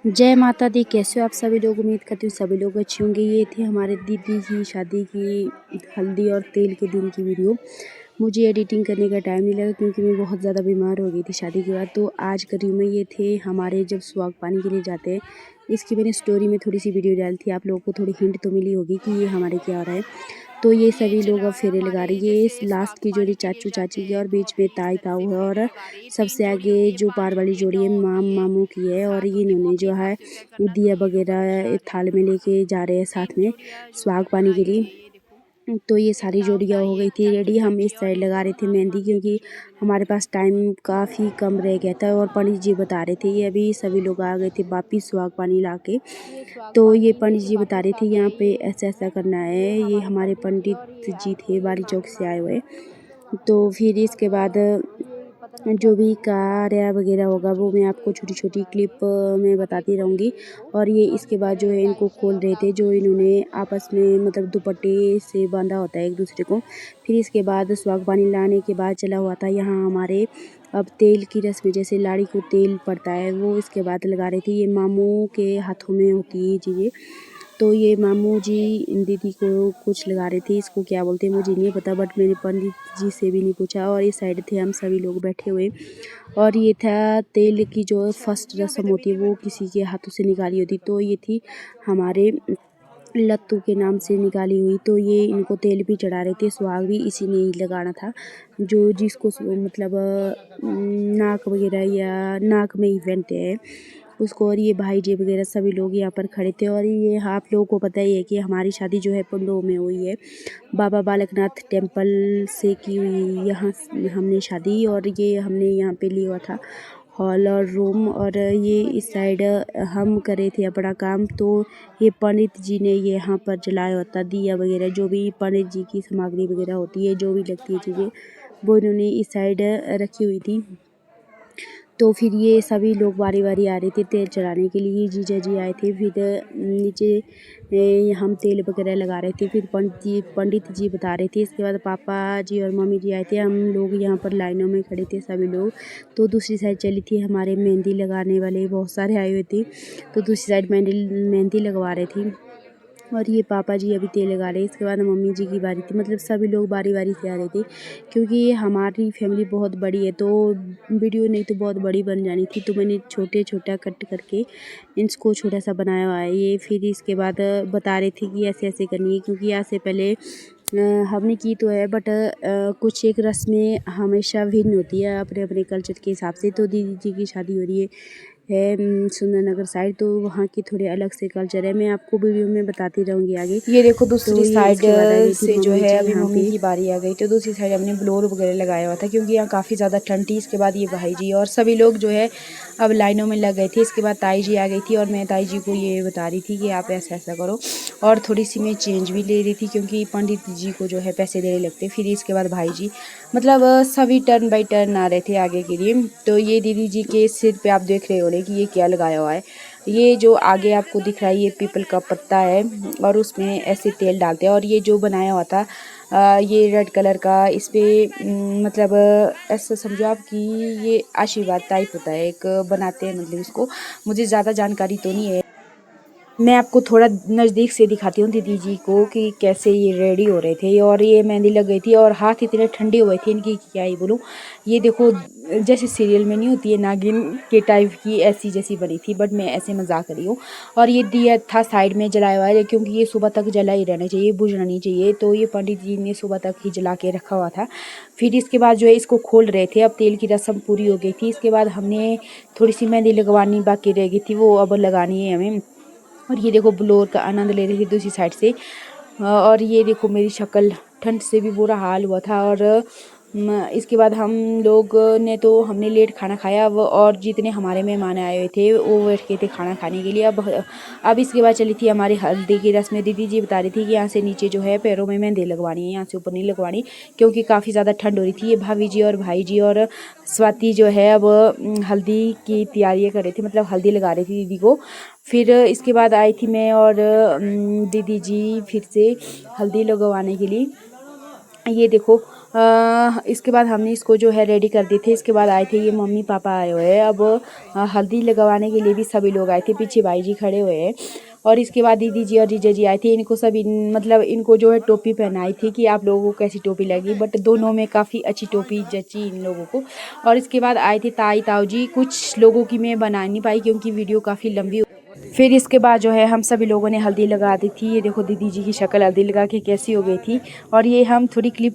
जय माता दी। कैसे हो आप सभी लोग? उम्मीद करती हूँ सभी लोग अच्छे होंगे। ये थी हमारे दीदी की शादी की हल्दी और तेल के दिन की वीडियो। मुझे एडिटिंग करने का टाइम नहीं लगा क्योंकि मैं बहुत ज़्यादा बीमार हो गई थी शादी के बाद। तो आज करीब में ये थे हमारे जब सुहाग पानी के लिए जाते हैं, इसकी मैंने स्टोरी में थोड़ी सी वीडियो डाली थी। आप लोगों को थोड़ी हिंट तो मिली होगी कि ये हमारे क्या हो रहा है। तो ये सभी लोग अब फेरे लगा रहे हैं। ये इस लास्ट की जोड़ी चाचू चाची की और बीच में ताई ताऊ है और सबसे आगे जो पार वाली जोड़ी है मामू की है। और ये इन्होंने जो है दिया वगैरह थाल में लेके जा रहे हैं साथ में सुहाग पानी के लिए। तो ये सारी जोड़ियाँ हो गई थी रेडी। हम इस साइड लगा रहे थे मेहंदी क्योंकि हमारे पास टाइम काफ़ी कम रह गया था। और पंडित जी बता रहे थे, ये अभी सभी लोग आ गए थे वापिस सुहाग पानी ला के। तो ये पंडित जी बता रहे थे यहाँ पे ऐसा ऐसा करना है। ये हमारे पंडित जी थे बारी चौक से आए हुए। तो फिर इसके बाद जो भी कार्य वगैरह होगा वो मैं आपको छोटी छोटी क्लिप में बताती रहूँगी। और ये इसके बाद जो है इनको खोल रहे थे, जो इन्होंने आपस में मतलब दुपट्टे से बांधा होता है एक दूसरे को। फिर इसके बाद सुहाग पानी लाने के बाद चला हुआ था यहाँ हमारे अब तेल की रस्म, जैसे लाड़ी को तेल पड़ता है वो इसके बाद लगा रहे थे। ये मामू के हाथों में होती है ये चीज़ें। तो ये मामू जी दीदी को कुछ लगा रहे थे, इसको क्या बोलते हैं मुझे नहीं पता, बट मैंने पंडित जी से भी नहीं पूछा। और इस साइड थे हम सभी लोग बैठे हुए। और ये था तेल की जो फर्स्ट रस्म होती है वो किसी के हाथों से निकाली होती। तो ये थी हमारे लत्तू के नाम से निकाली हुई। तो ये इनको तेल भी चढ़ा रहे थे, सुहाग भी इसी ने ही लगाना था, जो जिसको मतलब नाक वगैरह या नाक में ही पहनते हैं उसको। और ये भाई जी वगैरह सभी लोग यहाँ पर खड़े थे। और ये आप लोगों को पता ही है कि हमारी शादी जो है पंडोह में हुई है, बाबा बालकनाथ टेम्पल से की हुई यहाँ हमने शादी। और ये हमने यहाँ पे लिया हुआ था हॉल और रूम। और ये इस साइड हम करे थे अपना काम। तो ये पंडित जी ने ये यहाँ पर जलाया होता दिया वगैरह, जो भी पंडित जी की सामग्री वगैरह होती है, जो भी लगती है चीज़ें, वो इन्होंने इस साइड रखी हुई थी। तो फिर ये सभी लोग बारी बारी आ रहे थे तेल चढ़ाने के लिए। जीजा जी आए थे, फिर नीचे हम तेल वगैरह लगा रहे थे। फिर पंडित जी बता रहे थे। इसके बाद पापा जी और मम्मी जी आए थे। हम लोग यहाँ पर लाइनों में खड़े थे सभी लोग। तो दूसरी साइड चली थी हमारे मेहंदी लगाने वाले बहुत सारे आए हुए थे, तो दूसरी साइड मेहंदी लगवा रहे थे। और ये पापा जी अभी तेल लगा रहे हैं। इसके बाद मम्मी जी की बारी थी, मतलब सभी लोग बारी बारी से आ रहे थे क्योंकि ये हमारी फैमिली बहुत बड़ी है। तो वीडियो नहीं तो बहुत बड़ी बन जानी थी, तो मैंने छोटे छोटा कट करके इसको छोटा सा बनाया हुआ है ये। फिर इसके बाद बता रहे थे कि ऐसे ऐसे करनी है, क्योंकि यहाँ से पहले हमने की तो है, बट कुछ एक रस्में हमेशा भिन्न होती है अपने अपने कल्चर के हिसाब से। तो दीदी जी की शादी हो रही है सुंदरनगर साइड, तो वहाँ की थोड़े अलग से कल्चर है। मैं आपको वीडियो में बताती रहूँगी आगे। ये देखो तो दूसरी ये साइड इसके बाद आ गई थी से जो मम्मी है जी अभी यहाँ मम्मी पे। की बारी आ गई। तो दूसरी साइड हमने ब्लोर वगैरह लगाया हुआ था क्योंकि यहाँ काफ़ी ज़्यादा ठंड थी। इसके बाद ये भाई जी और सभी लोग जो है अब लाइनों में लग गए थे। इसके बाद ताई जी आ गई थी और मैं ताई जी को ये बता रही थी कि आप ऐसा ऐसा करो। और थोड़ी सी मैं चेंज भी ले रही थी क्योंकि पंडित जी को जो है पैसे देने लगते। फिर इसके बाद भाई जी मतलब सभी टर्न बाई टर्न आ रहे थे आगे के लिए। तो ये दीदी जी के सिर पे आप देख रहे हो कि ये क्या लगाया हुआ है। ये जो आगे आपको दिख रहा है ये पीपल का पत्ता है और उसमें ऐसे तेल डालते हैं। और ये जो बनाया हुआ था ये रेड कलर का, इस पर मतलब ऐसा समझो आप कि ये आशीर्वाद टाइप होता है एक, बनाते हैं मतलब इसको। मुझे ज़्यादा जानकारी तो नहीं है, मैं आपको थोड़ा नज़दीक से दिखाती हूँ दीदी जी को कि कैसे ये रेडी हो रहे थे। और ये मेहंदी लग गई थी और हाथ इतने ठंडे हुए थे इनकी क्या ही बोलूँ। ये देखो जैसे सीरियल में नहीं होती है नागिन के टाइप की, ऐसी जैसी बनी थी, बट मैं ऐसे मजाक कर रही हूँ। और ये दिया था साइड में जलाया हुआ है क्योंकि ये सुबह तक जला ही रहना चाहिए, बुझना नहीं चाहिए। तो ये पंडित जी ने सुबह तक ही जला के रखा हुआ था। फिर इसके बाद जो है इसको खोल रहे थे। अब तेल की रस्म पूरी हो गई थी। इसके बाद हमने थोड़ी सी मेहंदी लगवानी बाकी रह गई थी, वो अब लगानी है हमें। और ये देखो ब्लोर का आनंद ले रही थी दूसरी साइड से। और ये देखो मेरी शक्ल, ठंड से भी बुरा हाल हुआ था। और इसके बाद हम लोग ने तो हमने लेट खाना खाया और जितने हमारे मेहमान आए हुए थे वो बैठ के थे खाना खाने के लिए। अब इसके बाद चली थी हमारी हल्दी की रस्में। दीदी जी बता रही थी कि यहाँ से नीचे जो है पैरों में मेहंदी लगवानी है, यहाँ से ऊपर नहीं लगवानी क्योंकि काफ़ी ज़्यादा ठंड हो रही थी। ये भाभी जी और भाई जी और स्वाति जो है अब हल्दी की तैयारियाँ कर रहे थे, मतलब हल्दी लगा रही थी दीदी को। फिर इसके बाद आई थी मैं और दीदी जी फिर से हल्दी लगवाने के लिए। ये देखो इसके बाद हमने इसको जो है रेडी कर दिए थे। इसके बाद आए थे ये मम्मी पापा आए हुए हैं। अब हल्दी लगवाने के लिए भी सभी लोग आए थे। पीछे भाई जी खड़े हुए हैं और इसके बाद दीदी जी और जीजा जी आए थे। इनको सभी मतलब इनको जो है टोपी पहनाई थी कि आप लोगों को कैसी टोपी लगी, बट दोनों में काफ़ी अच्छी टोपी जची इन लोगों को। और इसके बाद आए थे ताई ताऊ जी। कुछ लोगों की मैं बना नहीं पाई क्योंकि वीडियो काफ़ी लंबी। फिर इसके बाद जो है हम सभी लोगों ने हल्दी लगा दी थी। ये देखो दीदी जी की शक्ल हल्दी लगा के कैसी हो गई थी। और ये हम थोड़ी क्लिप